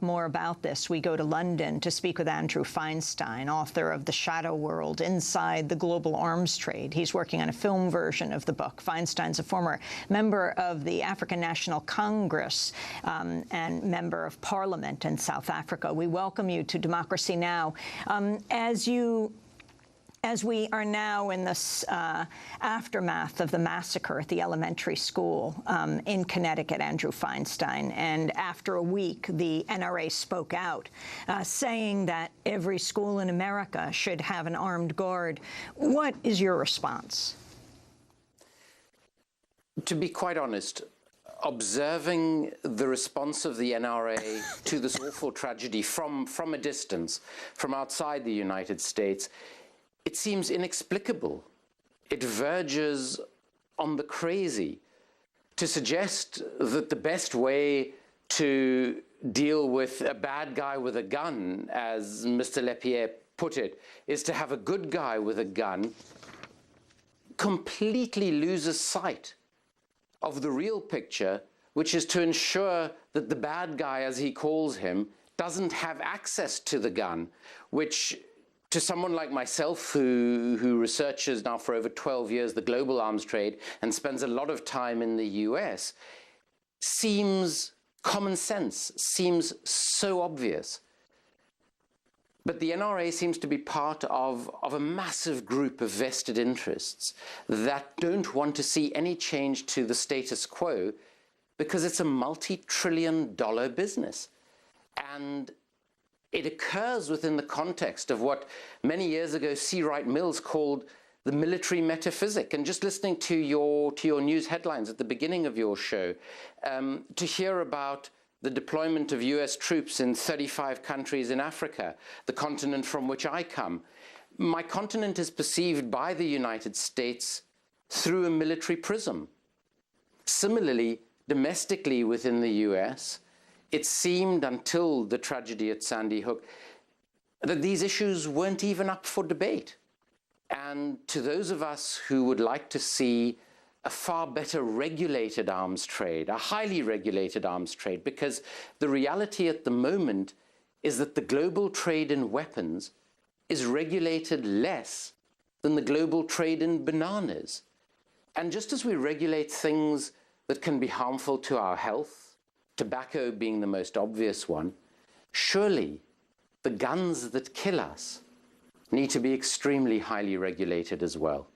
More about this, we go to London to speak with Andrew Feinstein, author of The Shadow World: Inside the Global Arms Trade. He's working on a film version of the book. Feinstein's a former member of the African National Congress and member of Parliament in South Africa. We welcome you to Democracy Now! As we are now in this aftermath of the massacre at the elementary school in Connecticut, Andrew Feinstein, and after a week, the NRA spoke out, saying that every school in America should have an armed guard. What is your response? To be quite honest, observing the response of the NRA to this awful tragedy from a distance, from outside the United States, it seems inexplicable. It verges on the crazy to suggest that the best way to deal with a bad guy with a gun, as Mr. Lepierre put it, is to have a good guy with a gun, completely loses sight of the real picture, which is to ensure that the bad guy, as he calls him, doesn't have access to the gun, which to someone like myself, who researches now for over 12 years the global arms trade and spends a lot of time in the US, seems common sense, seems so obvious. But the NRA seems to be part of a massive group of vested interests that don't want to see any change to the status quo because it's a multi-trillion-dollar business. And it occurs within the context of what many years ago C. Wright Mills called the military metaphysic. And just listening to your news headlines at the beginning of your show, to hear about the deployment of US troops in 35 countries in Africa, the continent from which I come. My continent is perceived by the United States through a military prism. Similarly, domestically within the US, it seemed until the tragedy at Sandy Hook that these issues weren't even up for debate. And to those of us who would like to see a far better regulated arms trade, a highly regulated arms trade, because the reality at the moment is that the global trade in weapons is regulated less than the global trade in bananas. And just as we regulate things that can be harmful to our health, tobacco being the most obvious one, surely the guns that kill us need to be extremely highly regulated as well.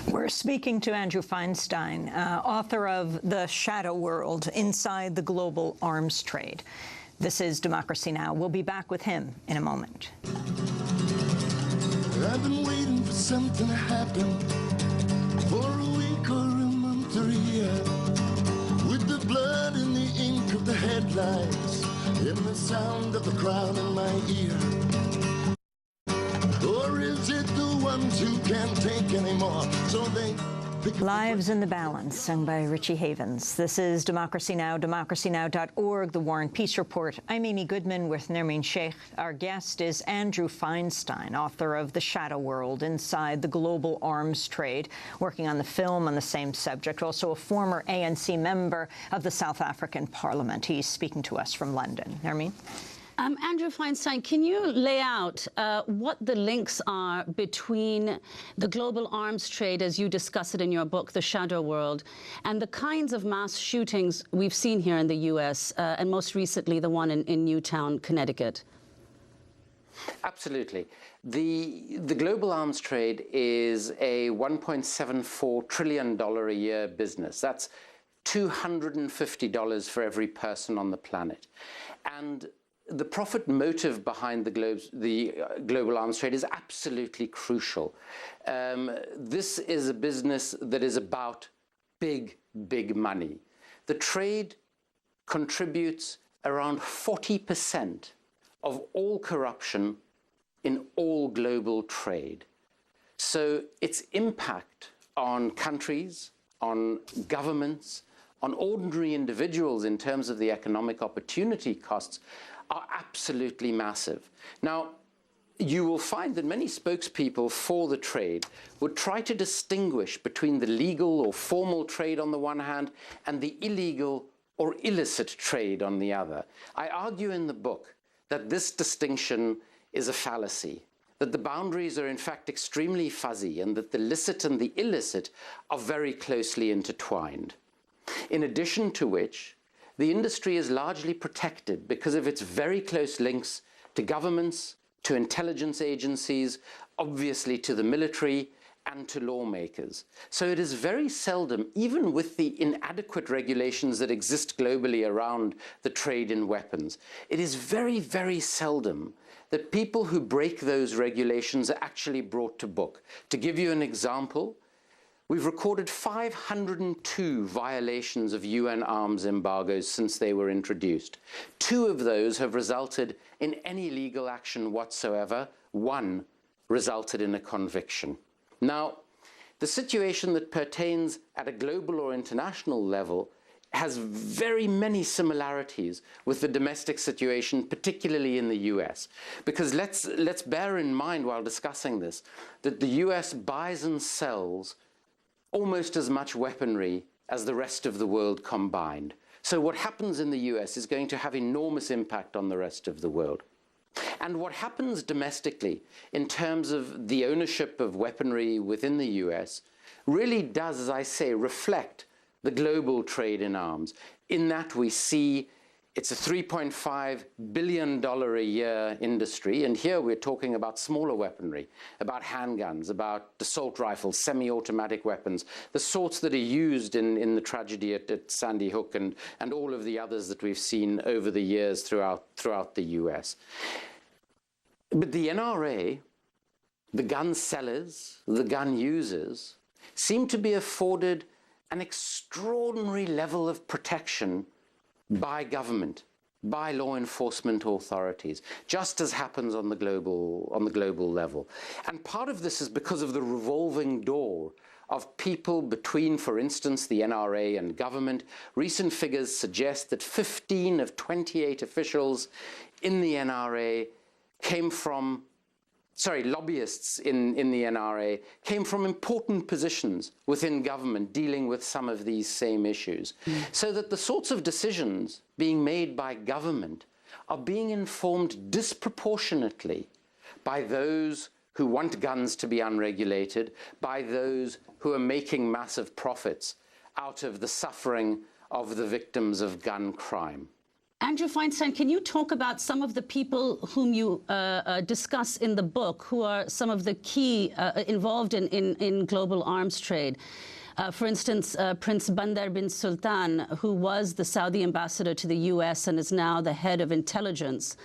We're speaking to Andrew Feinstein, author of The Shadow World: Inside the Global Arms Trade. This is Democracy Now! We'll be back with him in a moment. I've been waiting for something to happen for a week or a month or a year, with the blood and the ink of the headlines and the sound of the crowd in my ear. Or is it the ones who can't take anymore, so they pick Lives in the Balance, sung by Richie Havens. This is Democracy Now!, democracynow.org, The War and Peace Report. I'm Amy Goodman with Nermeen Sheikh. Our guest is Andrew Feinstein, author of The Shadow World: Inside the Global Arms Trade, working on the film on the same subject, also a former ANC member of the South African Parliament. He's speaking to us from London. Nermeen? Andrew Feinstein, can you lay out what the links are between the global arms trade, as you discuss it in your book, The Shadow World, and the kinds of mass shootings we've seen here in the U.S., and most recently the one in Newtown, Connecticut? Absolutely. The global arms trade is a $1.74 trillion a year business. That's $250 for every person on the planet. And the profit motive behind the global arms trade is absolutely crucial. This is a business that is about big, big money. The trade contributes around 40% of all corruption in all global trade. So its impact on countries, on governments, on ordinary individuals in terms of the economic opportunity costs are absolutely massive. Now, you will find that many spokespeople for the trade would try to distinguish between the legal or formal trade on the one hand and the illegal or illicit trade on the other. I argue in the book that this distinction is a fallacy, that the boundaries are in fact extremely fuzzy, and that the licit and the illicit are very closely intertwined. In addition to which, the industry is largely protected because of its very close links to governments, to intelligence agencies, obviously to the military, and to lawmakers. So it is very seldom, even with the inadequate regulations that exist globally around the trade in weapons, it is very, very seldom that people who break those regulations are actually brought to book. To give you an example, we've recorded 502 violations of UN arms embargoes since they were introduced. 2 of those have resulted in any legal action whatsoever. 1 resulted in a conviction. Now, the situation that pertains at a global or international level has very many similarities with the domestic situation, particularly in the US. Because let's bear in mind while discussing this, that the US buys and sells almost as much weaponry as the rest of the world combined. So what happens in the US is going to have enormous impact on the rest of the world. And what happens domestically in terms of the ownership of weaponry within the US really does, as I say, reflect the global trade in arms, in that we see it's a $3.5 billion a year industry, and here we're talking about smaller weaponry, about handguns, about assault rifles, semi-automatic weapons, the sorts that are used in the tragedy at Sandy Hook and all of the others that we've seen over the years throughout the US. But the NRA, the gun sellers, the gun users, seem to be afforded an extraordinary level of protection by government, by law enforcement authorities, just as happens on the global level. And part of this is because of the revolving door of people between, for instance, the NRA and government. Recent figures suggest that 15 of 28 officials in the NRA came from, lobbyists in the NRA came from important positions within government dealing with some of these same issues. So that the sorts of decisions being made by government are being informed disproportionately by those who want guns to be unregulated, by those who are making massive profits out of the suffering of the victims of gun crime. Andrew Feinstein, can you talk about some of the people whom you discuss in the book, who are some of the key involved in global arms trade? For instance, Prince Bandar bin Sultan, who was the Saudi ambassador to the US and is now the head of intelligence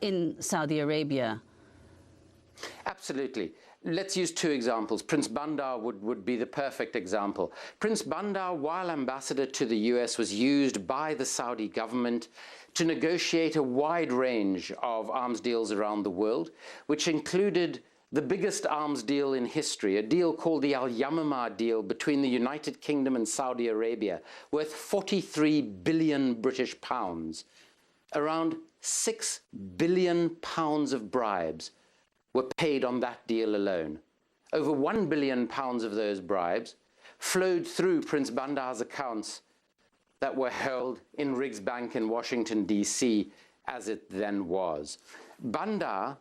in Saudi Arabia. Absolutely. Let's use 2 examples. Prince Bandar would be the perfect example. Prince Bandar, while ambassador to the US, was used by the Saudi government to negotiate a wide range of arms deals around the world, which included the biggest arms deal in history, a deal called the Al-Yamamah deal between the United Kingdom and Saudi Arabia, worth 43 billion British pounds. Around 6 billion pounds of bribes were paid on that deal alone. Over 1 billion pounds of those bribes flowed through Prince Bandar's accounts that were held in Riggs Bank in Washington, D.C., as it then was. Bandar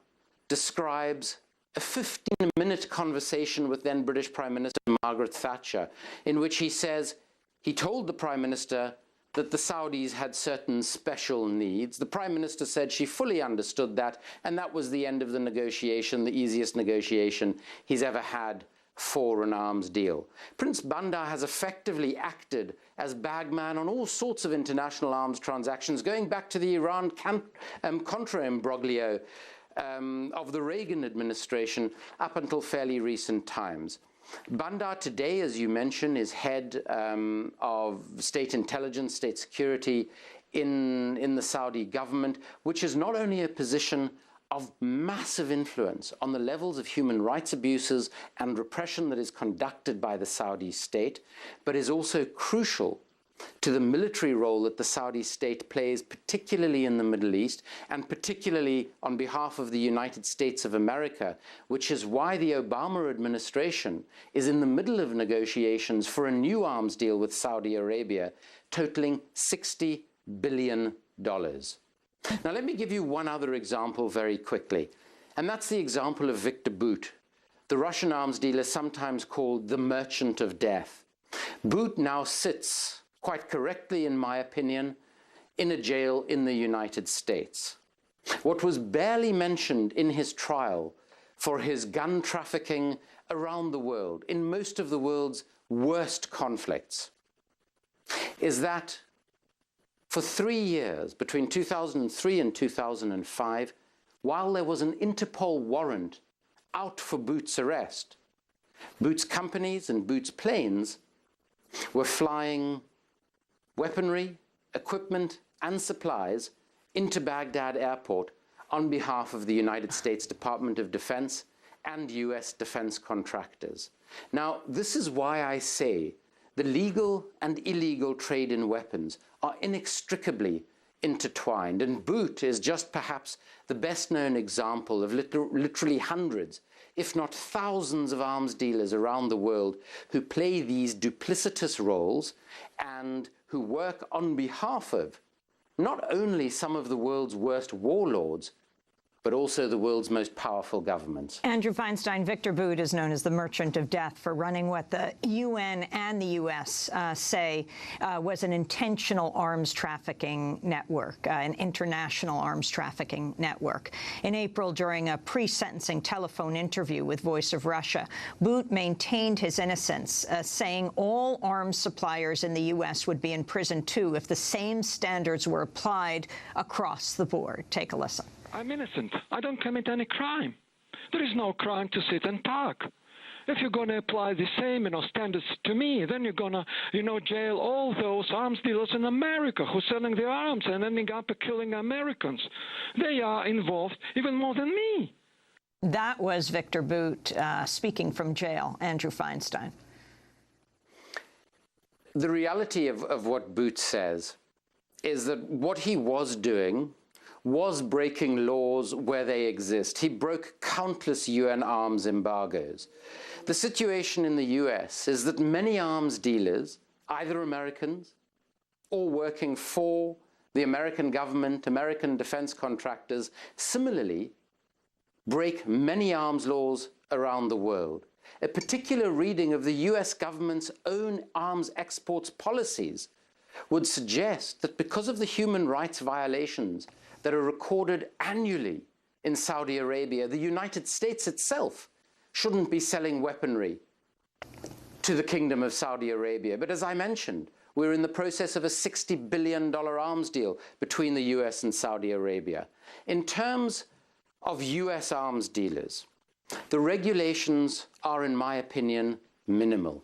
describes a 15-minute conversation with then British Prime Minister Margaret Thatcher, in which he says he told the Prime Minister that the Saudis had certain special needs. The Prime Minister said she fully understood that, and that was the end of the negotiation, the easiest negotiation he's ever had for an arms deal. Prince Bandar has effectively acted as bagman on all sorts of international arms transactions, going back to the Iran-Contra imbroglio of the Reagan administration up until fairly recent times. Bandar today, as you mentioned, is head of state intelligence, state security in the Saudi government, which is not only a position of massive influence on the levels of human rights abuses and repression that is conducted by the Saudi state, but is also crucial to the military role that the Saudi state plays, particularly in the Middle East, and particularly on behalf of the United States of America, which is why the Obama administration is in the middle of negotiations for a new arms deal with Saudi Arabia totaling $60 billion. Now, let me give you one other example very quickly, and that's the example of Victor Bout, the Russian arms dealer sometimes called the Merchant of Death. Bout now sits, quite correctly in my opinion, in a jail in the United States. What was barely mentioned in his trial for his gun trafficking around the world, in most of the world's worst conflicts, is that for 3 years, between 2003 and 2005, while there was an Interpol warrant out for Bout's arrest, Bout's companies and Bout's planes were flying weaponry, equipment, and supplies into Baghdad airport on behalf of the United States Department of Defense and US defense contractors. Now, this is why I say the legal and illegal trade in weapons are inextricably intertwined, and Bout is just perhaps the best-known example of literally hundreds, if not thousands, of arms dealers around the world who play these duplicitous roles and who work on behalf of not only some of the world's worst warlords, but also the world's most powerful governments. Andrew Feinstein, Victor Bout is known as the Merchant of Death for running what the UN and the U.S. say was an intentional arms trafficking network, an international arms trafficking network. In April, during a pre-sentencing telephone interview with Voice of Russia, Bout maintained his innocence, saying all arms suppliers in the U.S. would be in prison too if the same standards were applied across the board. Take a listen. I'm innocent. I don't commit any crime. There is no crime to sit and talk. If you're going to apply the same, standards to me, then you're going to, jail all those arms dealers in America who are selling their arms and ending up killing Americans. They are involved even more than me. That was Victor Bout speaking from jail. Andrew Feinstein. The reality of what Bout says is that what he was doing was breaking laws where they exist. He broke countless UN arms embargoes. The situation in the US is that many arms dealers, either Americans or working for the American government, American defense contractors, similarly break many arms laws around the world. A particular reading of the US government's own arms exports policies would suggest that because of the human rights violations that are recorded annually in Saudi Arabia, the United States itself shouldn't be selling weaponry to the Kingdom of Saudi Arabia. But as I mentioned, we're in the process of a $60 billion arms deal between the US and Saudi Arabia. In terms of US arms dealers, the regulations are, in my opinion, minimal.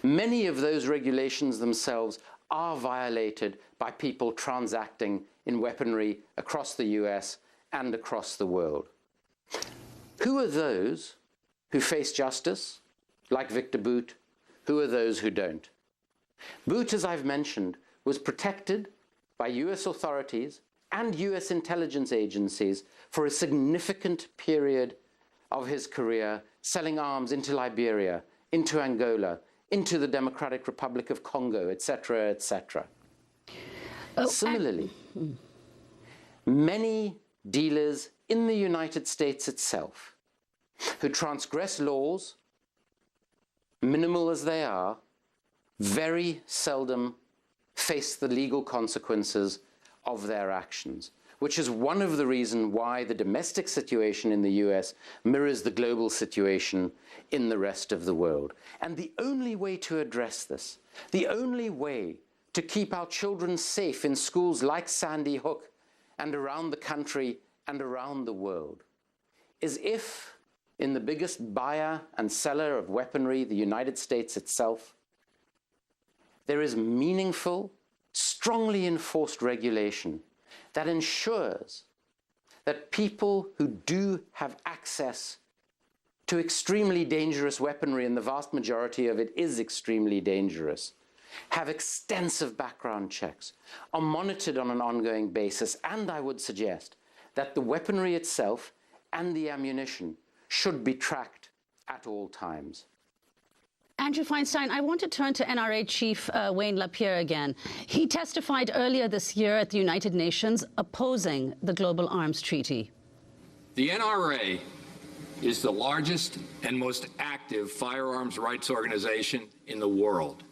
Many of those regulations themselves are violated by people transacting in weaponry across the US and across the world. Who are those who face justice, like Victor Bout? Who are those who don't? Bout, as I've mentioned, was protected by US authorities and US intelligence agencies for a significant period of his career, selling arms into Liberia, into Angola, into the Democratic Republic of Congo, etc., etc. Similarly, many dealers in the United States itself who transgress laws, minimal as they are, very seldom face the legal consequences of their actions, which is one of the reasons why the domestic situation in the US mirrors the global situation in the rest of the world. And the only way to address this, the only way to keep our children safe in schools like Sandy Hook and around the country and around the world, is if, in the biggest buyer and seller of weaponry, the United States itself, there is meaningful, strongly enforced regulation that ensures that people who do have access to extremely dangerous weaponry, and the vast majority of it is extremely dangerous, have extensive background checks, are monitored on an ongoing basis, and I would suggest that the weaponry itself and the ammunition should be tracked at all times. Andrew Feinstein, I want to turn to NRA Chief Wayne LaPierre again. He testified earlier this year at the United Nations opposing the Global Arms Treaty. The NRA is the largest and most active firearms rights organization in the world,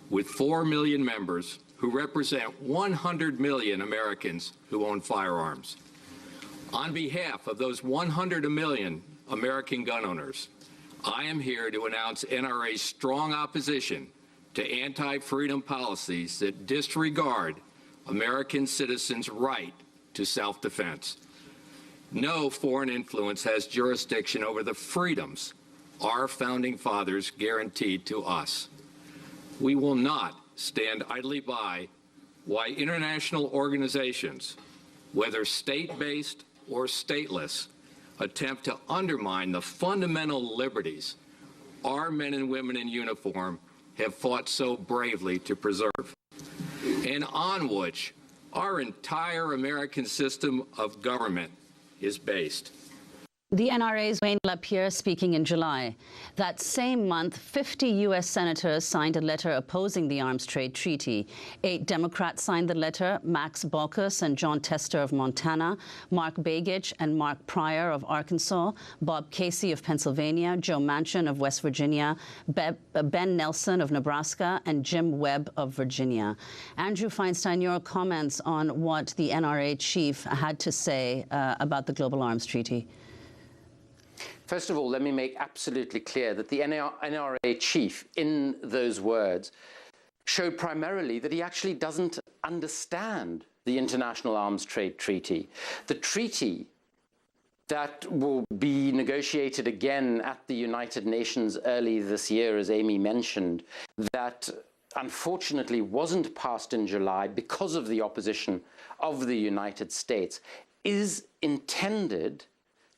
with 4 million members who represent 100 million Americans who own firearms. On behalf of those 100 million American gun owners, I am here to announce NRA's strong opposition to anti-freedom policies that disregard American citizens' right to self-defense. No foreign influence has jurisdiction over the freedoms our founding fathers guaranteed to us. We will not stand idly by why international organizations, whether state-based or stateless, attempt to undermine the fundamental liberties our men and women in uniform have fought so bravely to preserve, and on which our entire American system of government is based. The NRA's Wayne LaPierre speaking in July. That same month, 50 U.S. senators signed a letter opposing the arms trade treaty. 8 Democrats signed the letter: Max Baucus and John Tester of Montana, Mark Begich and Mark Pryor of Arkansas, Bob Casey of Pennsylvania, Joe Manchin of West Virginia, Ben Nelson of Nebraska, and Jim Webb of Virginia. Andrew Feinstein, your comments on what the NRA chief had to say about the Global Arms Treaty. First of all, let me make absolutely clear that the NRA chief, in those words, showed primarily that he actually doesn't understand the International Arms Trade Treaty. The treaty that will be negotiated again at the United Nations early this year, as Amy mentioned, that unfortunately wasn't passed in July because of the opposition of the United States, is intended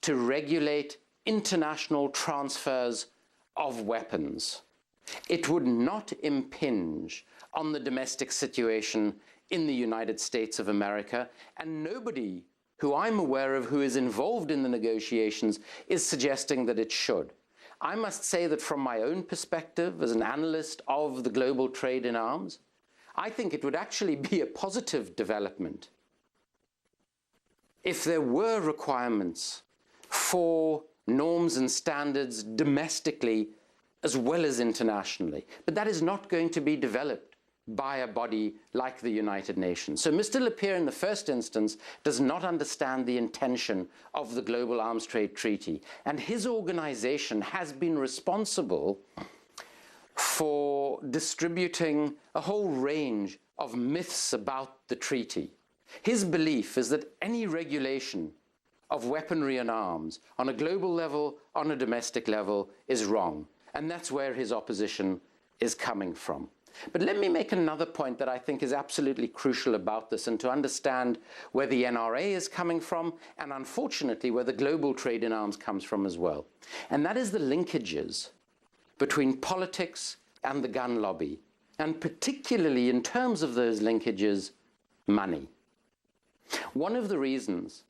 to regulate international transfers of weapons. It would not impinge on the domestic situation in the United States of America, and nobody who I'm aware of who is involved in the negotiations is suggesting that it should. I must say that from my own perspective as an analyst of the global trade in arms, I think it would actually be a positive development if there were requirements for norms and standards domestically as well as internationally. But that is not going to be developed by a body like the United Nations. So Mr. LaPierre, in the first instance, does not understand the intention of the Global Arms Trade Treaty. And his organization has been responsible for distributing a whole range of myths about the treaty. His belief is that any regulation of weaponry and arms on a global level, on a domestic level, is wrong. And that's where his opposition is coming from. But let me make another point that I think is absolutely crucial about this, and to understand where the NRA is coming from, and unfortunately where the global trade in arms comes from as well. And that is the linkages between politics and the gun lobby, and particularly in terms of those linkages, money. One of the reasons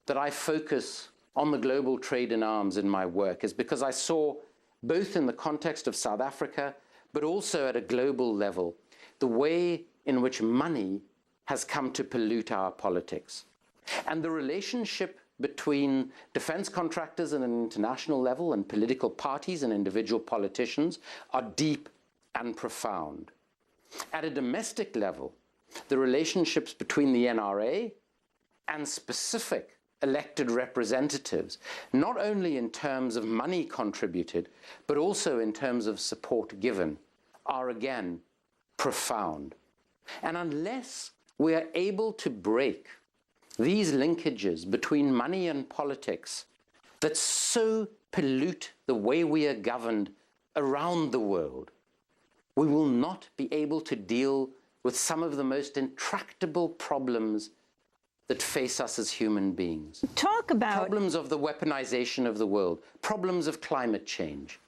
that I focus on the global trade in arms in my work is because I saw, both in the context of South Africa, but also at a global level, the way in which money has come to pollute our politics. And the relationship between defense contractors at an international level and political parties and individual politicians are deep and profound. At a domestic level, the relationships between the NRA and specific elected representatives, not only in terms of money contributed, but also in terms of support given, are again profound. And unless we are able to break these linkages between money and politics that so pollute the way we are governed around the world, we will not be able to deal with some of the most intractable problems that face us as human beings. Talk about problems of the weaponization of the world, problems of climate change.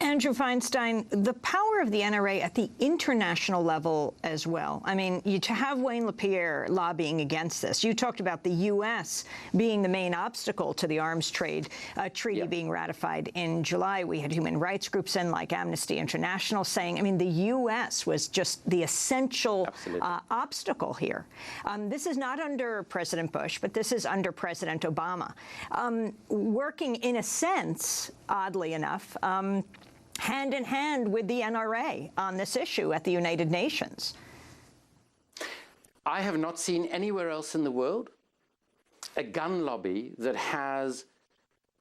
Andrew Feinstein, the power of the NRA at the international level as well. I mean, to have Wayne LaPierre lobbying against this, you talked about the U.S. being the main obstacle to the arms trade treaty being ratified in July. We had human rights groups in, like Amnesty International, saying, I mean, the U.S. was just the essential obstacle here. This is not under President Bush, but this is under President Obama, working in a sense, oddly enough, hand in hand with the NRA on this issue at the United Nations. I have not seen anywhere else in the world a gun lobby that has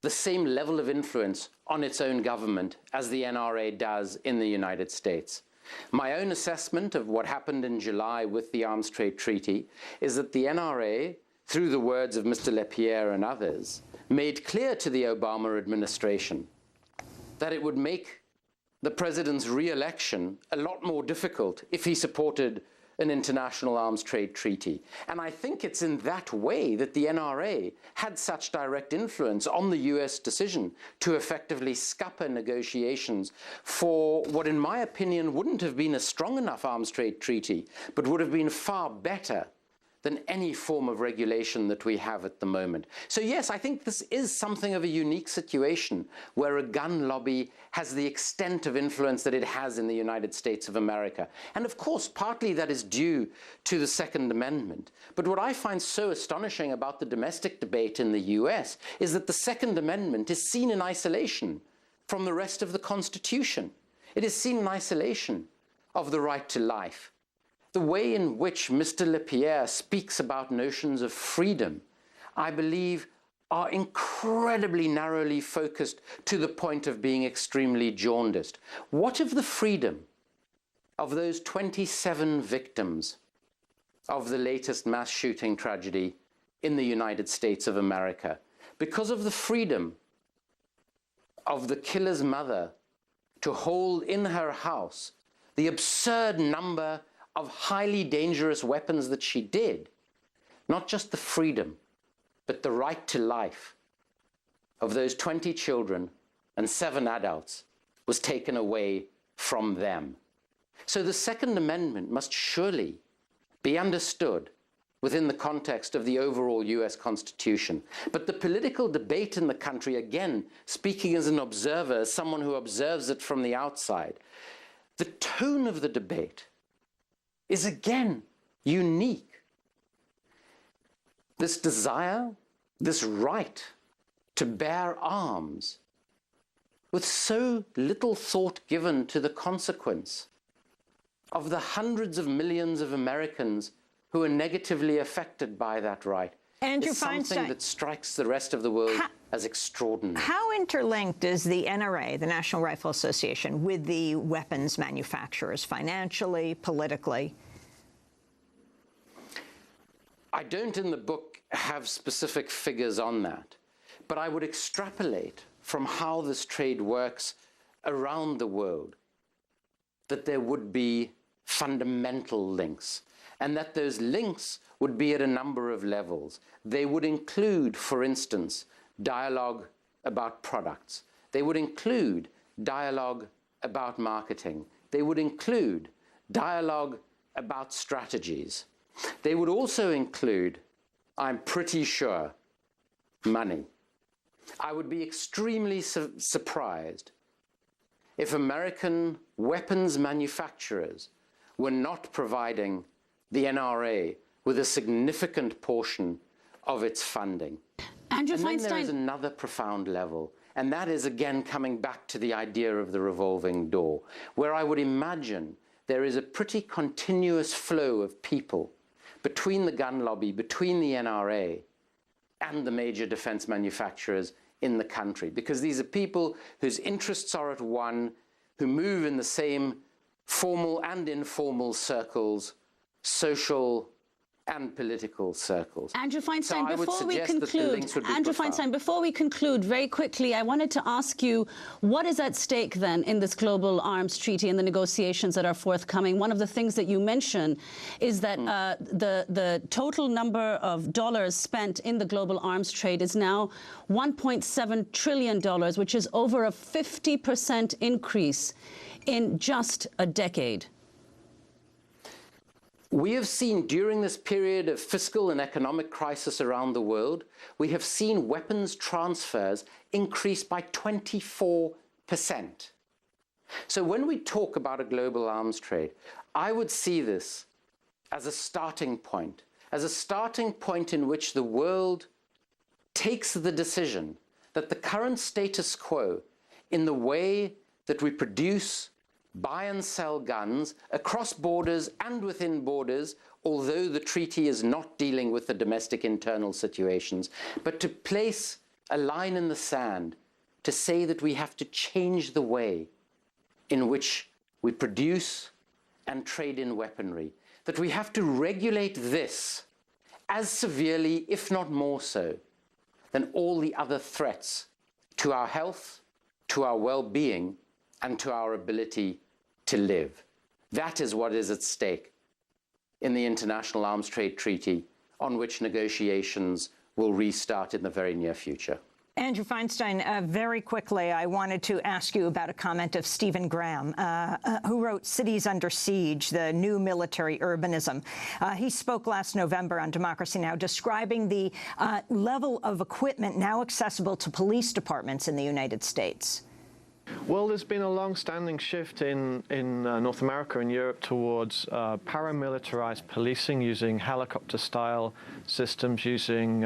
the same level of influence on its own government as the NRA does in the United States. My own assessment of what happened in July with the Arms Trade Treaty is that the NRA, through the words of Mr. LaPierre and others, made clear to the Obama administration that it would make the president's re-election a lot more difficult if he supported an international arms trade treaty. And I think it's in that way that the NRA had such direct influence on the US decision to effectively scupper negotiations for what, in my opinion, wouldn't have been a strong enough arms trade treaty, but would have been far better than any form of regulation that we have at the moment. So yes, I think this is something of a unique situation where a gun lobby has the extent of influence that it has in the United States of America. And of course, partly that is due to the Second Amendment. But what I find so astonishing about the domestic debate in the US is that the Second Amendment is seen in isolation from the rest of the Constitution. It is seen in isolation of the right to life. The way in which Mr. LaPierre speaks about notions of freedom, I believe, are incredibly narrowly focused to the point of being extremely jaundiced. What of the freedom of those 27 victims of the latest mass shooting tragedy in the United States of America? Because of the freedom of the killer's mother to hold in her house the absurd number of highly dangerous weapons that she did, not just the freedom, but the right to life of those 20 children and 7 adults was taken away from them. So the Second Amendment must surely be understood within the context of the overall US Constitution. But the political debate in the country, again, speaking as an observer, as someone who observes it from the outside, the tone of the debate is again unique. This desire, this right to bear arms, with so little thought given to the consequence of the hundreds of millions of Americans who are negatively affected by that right. Andrew is something Feinstein, that strikes the rest of the world as extraordinary. How interlinked is the NRA, the National Rifle Association, with the weapons manufacturers, financially, politically? I don't in the book have specific figures on that, but I would extrapolate from how this trade works around the world that there would be fundamental links, and that those links would be at a number of levels. They would include, for instance, dialogue about products. They would include dialogue about marketing. They would include dialogue about strategies. They would also include, I'm pretty sure, money. I would be extremely surprised if American weapons manufacturers were not providing the NRA with a significant portion of its funding. Andrew And then there is Feinstein. another profound level, and that is again coming back to the idea of the revolving door, where I would imagine there is a pretty continuous flow of people between the gun lobby, between the NRA and the major defense manufacturers in the country, because these are people whose interests are at one, who move in the same formal and informal circles, social, and political circles. Andrew Feinstein, so I would before we suggest that the links would be Andrew profound. Feinstein, before we conclude, very quickly, I wanted to ask you, what is at stake then in this global arms treaty and the negotiations that are forthcoming? One of the things that you mention is that the total number of dollars spent in the global arms trade is now $1.7 trillion, which is over a 50% increase in just a decade. We have seen during this period of fiscal and economic crisis around the world, we have seen weapons transfers increase by 24%. So when we talk about a global arms trade, I would see this as a starting point in which the world takes the decision that the current status quo in the way that we produce, buy and sell guns across borders and within borders, although the treaty is not dealing with the domestic internal situations, but to place a line in the sand to say that we have to change the way in which we produce and trade in weaponry, that we have to regulate this as severely, if not more so, than all the other threats to our health, to our well-being, and to our ability to live. That is what is at stake in the International Arms Trade Treaty, on which negotiations will restart in the very near future. Andrew Feinstein, very quickly, I wanted to ask you about a comment of Stephen Graham, who wrote Cities Under Siege, the New Military Urbanism. He spoke last November on Democracy Now!, describing the level of equipment now accessible to police departments in the United States. Well, there's been a long-standing shift in North America and Europe towards paramilitarized policing, using helicopter-style systems, using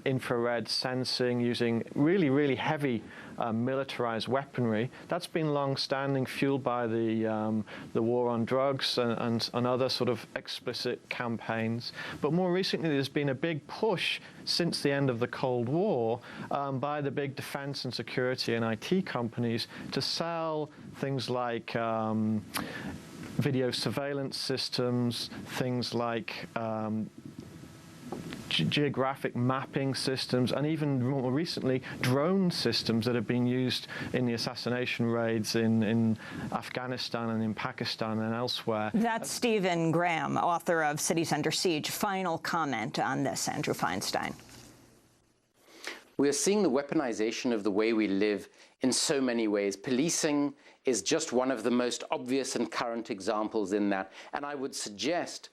infrared sensing, using really, really heavy militarized weaponry. That's been long-standing, fueled by the war on drugs and other sort of explicit campaigns. But more recently, there's been a big push since the end of the Cold War by the big defense and security and IT companies to sell things like video surveillance systems, things like geographic mapping systems, and even more recently, drone systems that have been used in the assassination raids in Afghanistan and in Pakistan and elsewhere. That's Stephen Graham, author of Cities Under Siege. Final comment on this, Andrew Feinstein. We are seeing the weaponization of the way we live in so many ways. Policing is just one of the most obvious and current examples in that. And I would suggest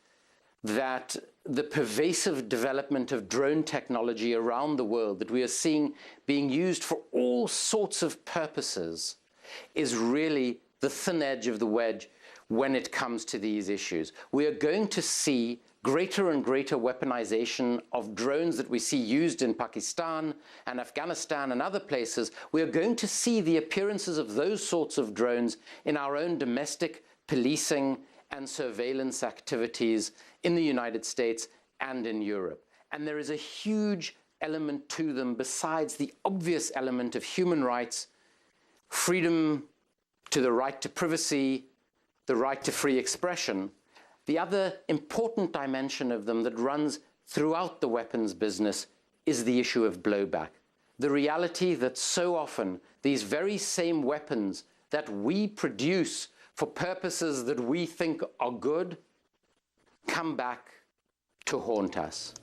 that the pervasive development of drone technology around the world that we are seeing being used for all sorts of purposes is really the thin edge of the wedge when it comes to these issues. We are going to see greater and greater weaponization of drones that we see used in Pakistan and Afghanistan and other places. We are going to see the appearances of those sorts of drones in our own domestic policing and surveillance activities in the United States and in Europe. And there is a huge element to them besides the obvious element of human rights, freedom to the right to privacy, the right to free expression. The other important dimension of them that runs throughout the weapons business is the issue of blowback. The reality that so often these very same weapons that we produce for purposes that we think are good come back to haunt us.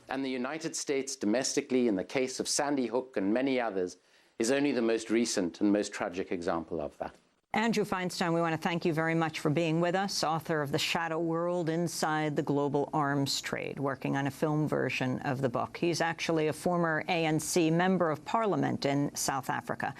And the United States domestically, in the case of Sandy Hook and many others, is only the most recent and most tragic example of that. Andrew Feinstein, we want to thank you very much for being with us, author of The Shadow World Inside the Global Arms Trade, working on a film version of the book. He's actually a former ANC member of parliament in South Africa.